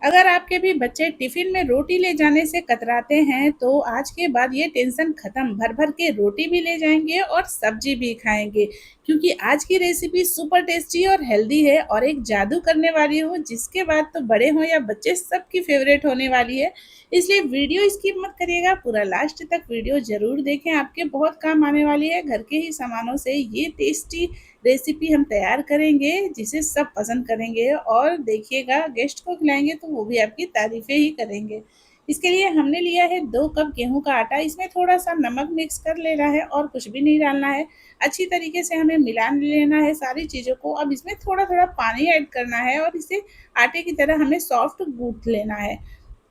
अगर आपके भी बच्चे टिफिन में रोटी ले जाने से कतराते हैं तो आज के बाद ये टेंशन खत्म। भर भर के रोटी भी ले जाएंगे और सब्जी भी खाएंगे, क्योंकि आज की रेसिपी सुपर टेस्टी और हेल्दी है और एक जादू करने वाली हो जिसके बाद तो बड़े हों या बच्चे सबकी फेवरेट होने वाली है। इसलिए वीडियो स्किप मत करिएगा, पूरा लास्ट तक वीडियो जरूर देखें, आपके बहुत काम आने वाली है। घर के ही सामानों से ये टेस्टी रेसिपी हम तैयार करेंगे जिसे सब पसंद करेंगे, और देखिएगा गेस्ट को खिलाएंगे तो वो भी आपकी तारीफें ही करेंगे। इसके लिए हमने लिया है 2 कप गेहूं का आटा, इसमें थोड़ा सा नमक मिक्स कर लेना है और कुछ भी नहीं डालना है। अच्छी तरीके से हमें मिला लेना है सारी चीज़ों को। अब इसमें थोड़ा थोड़ा पानी ऐड करना है और इसे आटे की तरह हमें सॉफ्ट गूंथ लेना है।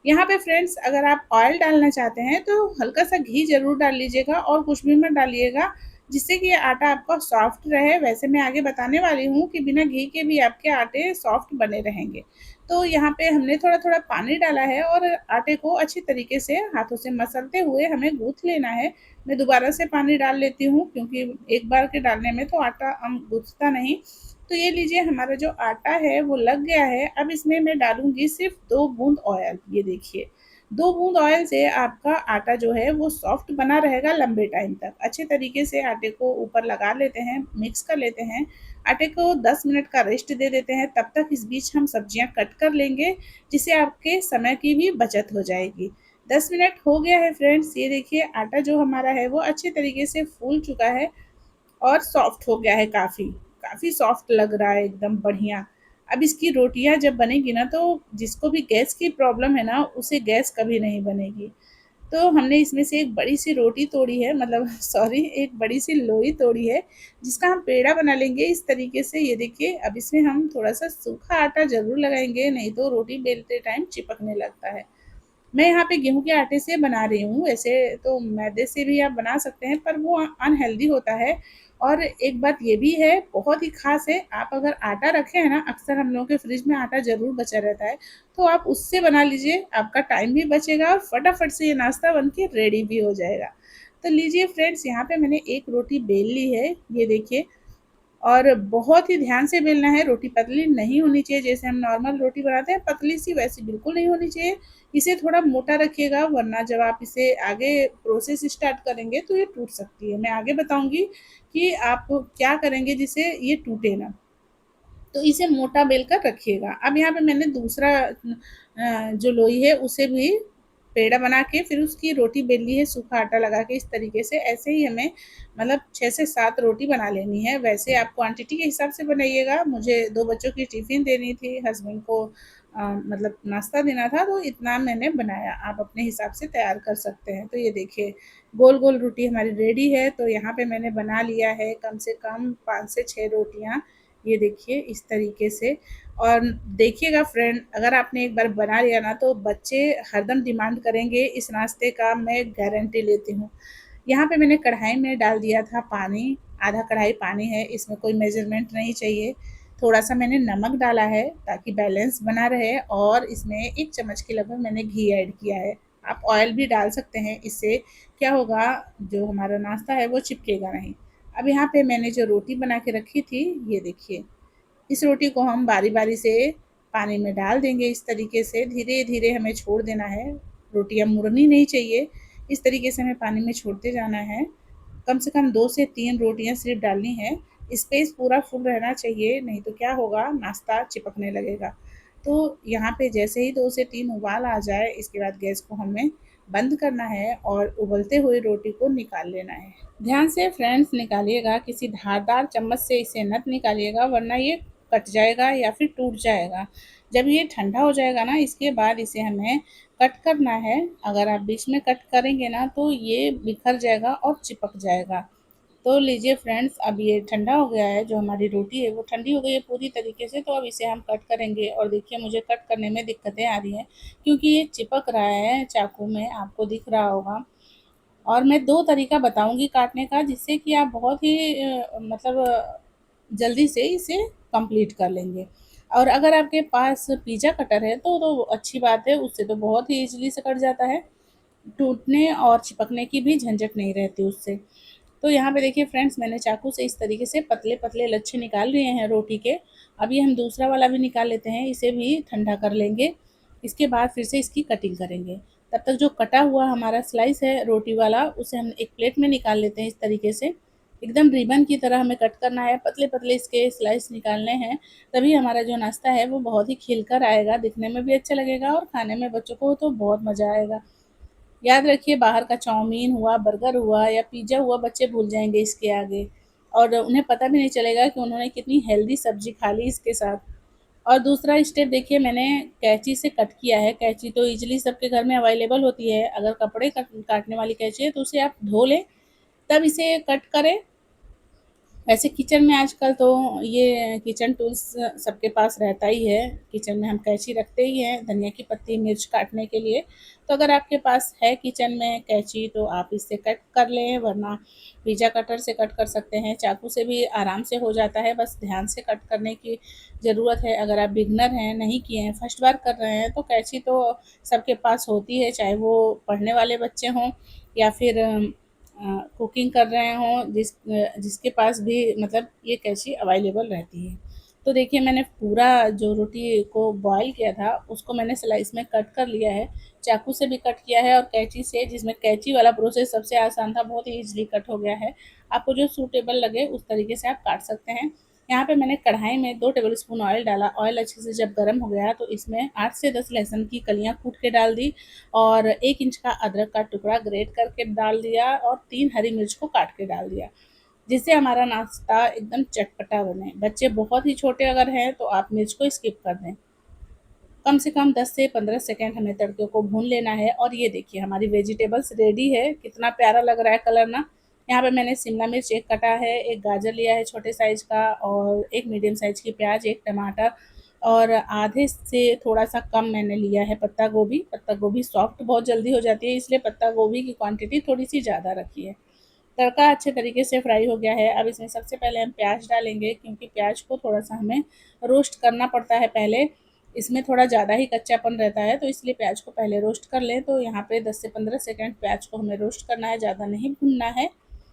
यहाँ पे फ्रेंड्स, अगर आप ऑयल डालना चाहते हैं तो हल्का सा घी ज़रूर डाल लीजिएगा और कुछ भी मत डालिएगा, जिससे कि ये आटा आपका सॉफ्ट रहे। वैसे मैं आगे बताने वाली हूँ कि बिना घी के भी आपके आटे सॉफ्ट बने रहेंगे। तो यहाँ पे हमने थोड़ा थोड़ा पानी डाला है और आटे को अच्छी तरीके से हाथों से मसलते हुए हमें गूँथ लेना है। मैं दोबारा से पानी डाल लेती हूँ, क्योंकि एक बार के डालने में तो आटा हम गूँथता नहीं। तो ये लीजिए, हमारा जो आटा है वो लग गया है। अब इसमें मैं डालूंगी सिर्फ 2 बूंद ऑयल। ये देखिए, 2 बूंद ऑयल से आपका आटा जो है वो सॉफ्ट बना रहेगा लंबे टाइम तक। अच्छे तरीके से आटे को ऊपर लगा लेते हैं, मिक्स कर लेते हैं। आटे को 10 मिनट का रेस्ट दे देते हैं। तब तक इस बीच हम सब्जियां कट कर लेंगे, जिससे आपके समय की भी बचत हो जाएगी। 10 मिनट हो गया है फ्रेंड्स। ये देखिए, आटा जो हमारा है वो अच्छे तरीके से फूल चुका है और सॉफ्ट हो गया है काफ़ी। काफ़ी सॉफ्ट लग रहा है, एकदम बढ़िया। अब इसकी रोटियाँ जब बनेगी ना, तो जिसको भी गैस की प्रॉब्लम है ना, उसे गैस कभी नहीं बनेगी। तो हमने इसमें से एक बड़ी-सी रोटी तोड़ी है, मतलब सॉरी, एक बड़ी-सी लोई तोड़ी है, जिसका हम पेड़ा बना लेंगे इस तरीके से। ये देखिए, अब इसमें हम थोड़ा-सा सूखा आटा ज़रूर लगाएँगे, नहीं तो रोटी बेलते टाइम चिपकने लगता है। मैं यहाँ पे गेहूँ के आटे से बना रही हूँ, वैसे तो मैदे से भी आप बना सकते हैं, पर वो अनहेल्दी होता है। और एक बात ये भी है, बहुत ही ख़ास है, आप अगर आटा रखे हैं ना, अक्सर हम लोगों के फ्रिज में आटा ज़रूर बचा रहता है, तो आप उससे बना लीजिए, आपका टाइम भी बचेगा और फटाफट से ये नाश्ता बन के रेडी भी हो जाएगा। तो लीजिए फ्रेंड्स, यहाँ पे मैंने एक रोटी बेल ली है, ये देखिए। और बहुत ही ध्यान से बेलना है, रोटी पतली नहीं होनी चाहिए। जैसे हम नॉर्मल रोटी बनाते हैं पतली सी, वैसी बिल्कुल नहीं होनी चाहिए। इसे थोड़ा मोटा रखिएगा, वरना जब आप इसे आगे प्रोसेस स्टार्ट करेंगे तो ये टूट सकती है। मैं आगे बताऊंगी कि आप क्या करेंगे जिससे ये टूटे ना। तो इसे मोटा बेल कर रखिएगा। अब यहाँ पे मैंने दूसरा जो लोई है उसे भी पेड़ा बना के फिर उसकी रोटी बेल ली है, सूखा आटा लगा के। इस तरीके से ऐसे ही हमें मतलब 6 से 7 रोटी बना लेनी है। वैसे आप क्वांटिटी के हिसाब से बनाइएगा। मुझे 2 बच्चों की टिफ़िन देनी थी, हस्बैंड को मतलब नाश्ता देना था, तो इतना मैंने बनाया। आप अपने हिसाब से तैयार कर सकते हैं। तो ये देखिए, गोल-गोल रोटी हमारी रेडी है। तो यहाँ पे मैंने बना लिया है कम से कम 5 से 6 रोटियाँ। ये देखिए इस तरीके से। और देखिएगा फ्रेंड, अगर आपने एक बार बना लिया ना, तो बच्चे हरदम डिमांड करेंगे इस नाश्ते का, मैं गारंटी लेती हूँ। यहाँ पे मैंने कढ़ाई में डाल दिया था पानी, आधा कढ़ाई पानी है, इसमें कोई मेजरमेंट नहीं चाहिए। थोड़ा सा मैंने नमक डाला है ताकि बैलेंस बना रहे, और इसमें 1 चम्मच के लगभग मैंने घी ऐड किया है। आप ऑयल भी डाल सकते हैं, इससे क्या होगा, जो हमारा नाश्ता है वो चिपकेगा नहीं। अब यहाँ पे मैंने जो रोटी बना के रखी थी, ये देखिए, इस रोटी को हम बारी-बारी से पानी में डाल देंगे। इस तरीके से धीरे-धीरे हमें छोड़ देना है, रोटियाँ मुड़नी नहीं चाहिए। इस तरीके से हमें पानी में छोड़ते जाना है। कम से कम 2 से 3 रोटियाँ सिर्फ़ डालनी है। स्पेस पूरा फुल रहना चाहिए, नहीं तो क्या होगा, नाश्ता चिपकने लगेगा। तो यहाँ पे जैसे ही 2 से 3 उबाल आ जाए, इसके बाद गैस को हमें बंद करना है और उबलते हुए रोटी को निकाल लेना है। ध्यान से फ्रेंड्स निकालिएगा, किसी धारदार चम्मच से इसे मत निकालिएगा, वरना ये कट जाएगा या फिर टूट जाएगा। जब ये ठंडा हो जाएगा ना, इसके बाद इसे हमें कट करना है। अगर आप बीच में कट करेंगे ना, तो ये बिखर जाएगा और चिपक जाएगा। तो लीजिए फ्रेंड्स, अब ये ठंडा हो गया है, जो हमारी रोटी है वो ठंडी हो गई है पूरी तरीके से। तो अब इसे हम कट करेंगे, और देखिए मुझे कट करने में दिक्कतें आ रही हैं, क्योंकि ये चिपक रहा है चाकू में, आपको दिख रहा होगा। और मैं 2 तरीका बताऊँगी काटने का, जिससे कि आप बहुत ही मतलब जल्दी से इसे कंप्लीट कर लेंगे। और अगर आपके पास पिज़्ज़ा कटर है तो अच्छी बात है, उससे तो बहुत ही ईज़िली से कट जाता है। टूटने और चिपकने की भी झंझट नहीं रहती उससे। तो यहाँ पे देखिए फ्रेंड्स, मैंने चाकू से इस तरीके से पतले-पतले लच्छे निकाल लिए हैं रोटी के। अब ये हम दूसरा वाला भी निकाल लेते हैं, इसे भी ठंडा कर लेंगे। इसके बाद फिर से इसकी कटिंग करेंगे। तब तक जो कटा हुआ हमारा स्लाइस है रोटी वाला, उसे हम एक प्लेट में निकाल लेते हैं इस तरीके से। एकदम रिबन की तरह हमें कट करना है, पतले-पतले इसके स्लाइस निकालने हैं, तभी हमारा जो नाश्ता है वो बहुत ही खिलकर आएगा, दिखने में भी अच्छा लगेगा और खाने में बच्चों को तो बहुत मज़ा आएगा। याद रखिए, बाहर का चाउमीन हुआ, बर्गर हुआ या पिज़्ज़ा हुआ, बच्चे भूल जाएँगे इसके आगे और उन्हें पता भी नहीं चलेगा कि उन्होंने कितनी हेल्दी सब्ज़ी खा ली इसके साथ। और दूसरा स्टेप देखिए, मैंने कैंची से कट किया है। कैंची तो ईज़िली सबके घर में अवेलेबल होती है। अगर कपड़े काटने वाली कैंची है तो उसे आप धो लें, तब इसे कट करें। वैसे किचन में आजकल तो ये किचन टूल्स सबके पास रहता ही है। किचन में हम कैंची रखते ही हैं धनिया की पत्ती, मिर्च काटने के लिए। तो अगर आपके पास है किचन में कैंची तो आप इससे कट कर लें, वरना पिज़्ज़ा कटर से कट कर सकते हैं। चाकू से भी आराम से हो जाता है, बस ध्यान से कट करने की ज़रूरत है। अगर आप बिगिनर हैं, नहीं किए हैं, फर्स्ट बार कर रहे हैं, तो कैंची तो सबके पास होती है, चाहे वो पढ़ने वाले बच्चे हों या फिर कुकिंग कर रहे हों, जिसके पास भी मतलब ये कैंची अवेलेबल रहती है। तो देखिए, मैंने पूरा जो रोटी को बॉयल किया था उसको मैंने स्लाइस में कट कर लिया है। चाकू से भी कट किया है और कैंची से, जिसमें कैंची वाला प्रोसेस सबसे आसान था, बहुत ही ईज़िली कट हो गया है। आपको जो सूटेबल लगे उस तरीके से आप काट सकते हैं। यहाँ पे मैंने कढ़ाई में 2 टेबलस्पून ऑयल डाला। ऑयल अच्छे से जब गर्म हो गया तो इसमें 8 से 10 लहसुन की कलियाँ कूट के डाल दी और 1 इंच का अदरक का टुकड़ा ग्रेट करके डाल दिया और 3 हरी मिर्च को काट के डाल दिया, जिससे हमारा नाश्ता एकदम चटपटा बने। बच्चे बहुत ही छोटे अगर हैं तो आप मिर्च को स्किप कर दें। कम से कम 10 से 15 सेकंड हमें तड़के को भून लेना है और ये देखिए, हमारी वेजिटेबल्स रेडी है। कितना प्यारा लग रहा है कलर ना। यहाँ पे मैंने शिमला मिर्च एक कटा है, एक गाजर लिया है छोटे साइज़ का और एक मीडियम साइज़ की प्याज, एक टमाटर और आधे से थोड़ा-सा कम मैंने लिया है पत्ता गोभी। पत्ता गोभी सॉफ्ट बहुत जल्दी हो जाती है, इसलिए पत्ता गोभी की क्वांटिटी थोड़ी-सी ज़्यादा रखी है। तड़का अच्छे तरीके से फ्राई हो गया है। अब इसमें सबसे पहले हम प्याज डालेंगे, क्योंकि प्याज को थोड़ा-सा हमें रोस्ट करना पड़ता है पहले। इसमें थोड़ा ज़्यादा ही कच्चापन रहता है, तो इसलिए प्याज को पहले रोस्ट कर लें। तो यहाँ पे 10 से 15 सेकंड प्याज को हमें रोस्ट करना है, ज़्यादा नहीं भूनना है।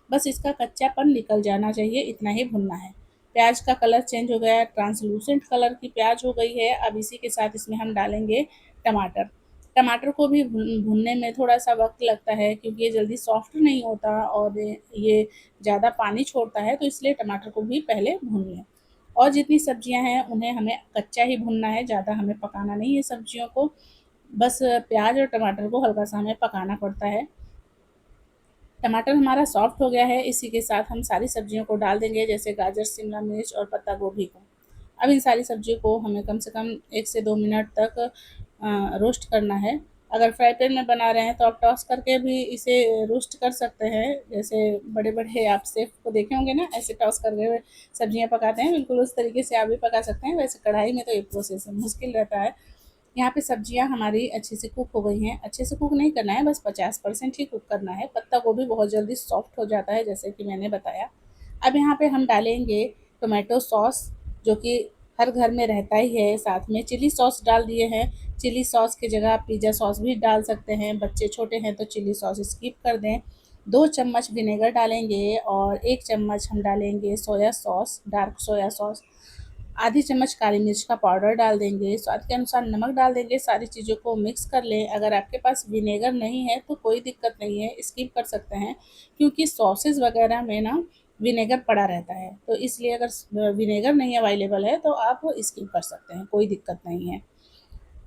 बस इसका कच्चापन निकल जाना चाहिए, इतना ही भूनना है। प्याज का कलर चेंज हो गया है, ट्रांसलूसेंट कलर की प्याज हो गई है। अब इसी के साथ इसमें हम डालेंगे टमाटर। टमाटर को भी भूनने में थोड़ा-सा वक़्त लगता है, क्योंकि ये जल्दी सॉफ्ट नहीं होता और ये ज़्यादा पानी छोड़ता है, तो इसलिए टमाटर को भी पहले भून लें। और जितनी सब्जियां हैं उन्हें हमें कच्चा ही भूनना है, ज़्यादा हमें पकाना नहीं है सब्जियों को। बस प्याज और टमाटर को हल्का सा हमें पकाना पड़ता है। टमाटर हमारा सॉफ्ट हो गया है, इसी के साथ हम सारी सब्जियों को डाल देंगे, जैसे गाजर, शिमला मिर्च और पत्ता गोभी को। अब इन सारी सब्जियों को हमें कम से कम 1 से 2 मिनट तक रोस्ट करना है। अगर फ्राई पैन में बना रहे हैं तो आप टॉस करके भी इसे रोस्ट कर सकते हैं। जैसे बड़े-बड़े आप शेफ़ को देखे होंगे ना, ऐसे टॉस करके हुए सब्जियाँ पकाते हैं, बिल्कुल उस तरीके से आप भी पका सकते हैं। वैसे कढ़ाई में तो ये प्रोसेस मुश्किल रहता है। यहाँ पे सब्जियाँ हमारी अच्छे से कुक हो गई हैं। अच्छे से कुक नहीं करना है, बस 50% ही कुक करना है। पत्ता गोभी बहुत जल्दी सॉफ्ट हो जाता है, जैसे कि मैंने बताया। अब यहाँ पे हम डालेंगे टोमेटो सॉस, जो कि हर घर में रहता ही है। साथ में चिली सॉस डाल दिए हैं। चिली सॉस की जगह आप पिज़्ज़ा सॉस भी डाल सकते हैं। बच्चे छोटे हैं तो चिली सॉस स्किप कर दें। 2 चम्मच विनेगर डालेंगे और 1 चम्मच हम डालेंगे soya sauce, dark soya sauce. आधी चम्मच काली मिर्च का पाउडर डाल देंगे, स्वाद के अनुसार नमक डाल देंगे, सारी चीज़ों को मिक्स कर लें। अगर आपके पास विनेगर नहीं है तो कोई दिक्कत नहीं है, स्किप कर सकते हैं, क्योंकि सॉसेस वगैरह में ना विनेगर पड़ा रहता है, तो इसलिए अगर विनेगर नहीं अवेलेबल है तो आप स्किप कर सकते हैं, कोई दिक्कत नहीं है।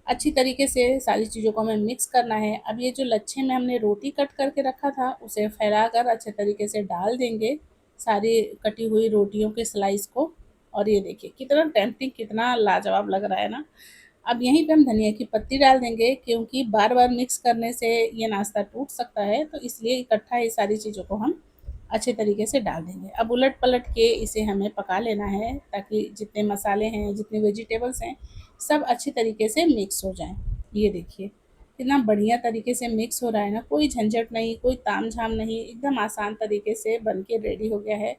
अच्छी तरीके से सारी चीज़ों को हमें मिक्स करना है। अब ये जो लच्छे में हमने रोटी कट करके रखा था, उसे फैलाकर अच्छे तरीके से डाल देंगे, सारी कटी हुई रोटियों के स्लाइस को। और ये देखिए कितना टेम्प्टिंग, कितना लाजवाब लग रहा है ना। अब यहीं पे हम धनिया की पत्ती डाल देंगे, क्योंकि बार-बार मिक्स करने से ये नाश्ता टूट सकता है, तो इसलिए इकट्ठा ये सारी चीज़ों को हम अच्छे तरीके से डाल देंगे। अब उलट-पलट के इसे हमें पका लेना है, ताकि जितने मसाले हैं, जितने वेजिटेबल्स हैं, सब अच्छी तरीके से मिक्स हो जाएँ। ये देखिए, कितना बढ़िया तरीके से मिक्स हो रहा है ना, कोई झंझट नहीं, कोई तामझाम नहीं, एकदम आसान तरीके से बन के रेडी हो गया है।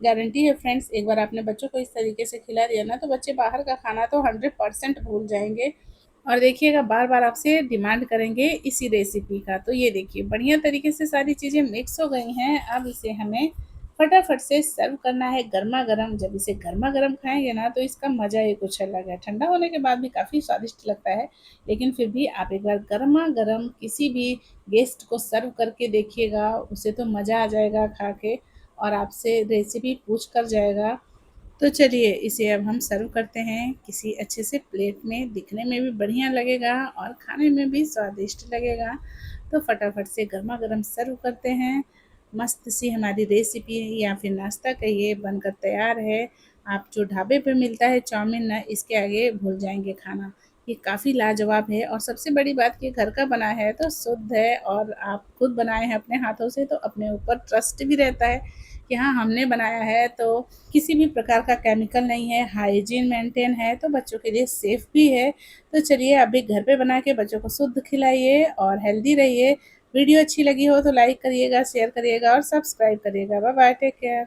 गारंटी है फ्रेंड्स, एक बार आपने बच्चों को इस तरीके से खिला दिया ना, तो बच्चे बाहर का खाना तो 100% भूल जाएँगे और देखिएगा बार-बार आपसे डिमांड करेंगे इसी रेसिपी का। तो ये देखिए बढ़िया तरीके से सारी चीज़ें मिक्स हो गई हैं। अब इसे हमें फटाफट से सर्व करना है गरमा-गरम। जब इसे गरमा-गरम खाएँगे ना तो इसका मज़ा ही कुछ अलग है। ठंडा होने के बाद भी काफ़ी स्वादिष्ट लगता है, लेकिन फिर भी आप एक बार गरमा-गरम किसी भी गेस्ट को सर्व करके देखिएगा, उसे तो मज़ा आ जाएगा खा के और आपसे रेसिपी पूछ कर जाएगा। तो चलिए इसे अब हम सर्व करते हैं किसी अच्छे से प्लेट में, दिखने में भी बढ़िया लगेगा और खाने में भी स्वादिष्ट लगेगा। तो फटाफट से गरमा-गरम सर्व करते हैं। मस्त सी हमारी रेसिपी या फिर नाश्ता कहिए बनकर तैयार है। आप जो ढाबे पे मिलता है चाउमीन ना, इसके आगे भूल जाएँगे खाना। ये काफ़ी लाजवाब है और सबसे बड़ी बात कि घर का बना है तो शुद्ध है और आप खुद बनाए हैं अपने हाथों से तो अपने ऊपर ट्रस्ट भी रहता है कि हाँ, हमने बनाया है तो किसी भी प्रकार का केमिकल नहीं है, हाइजीन मेंटेन है तो बच्चों के लिए सेफ भी है। तो चलिए आप भी घर पे बना के बच्चों को शुद्ध खिलाइए और हेल्दी रहिए। वीडियो अच्छी लगी हो तो लाइक करिएगा, शेयर करिएगा और सब्सक्राइब करिएगा। Bye bye, take care.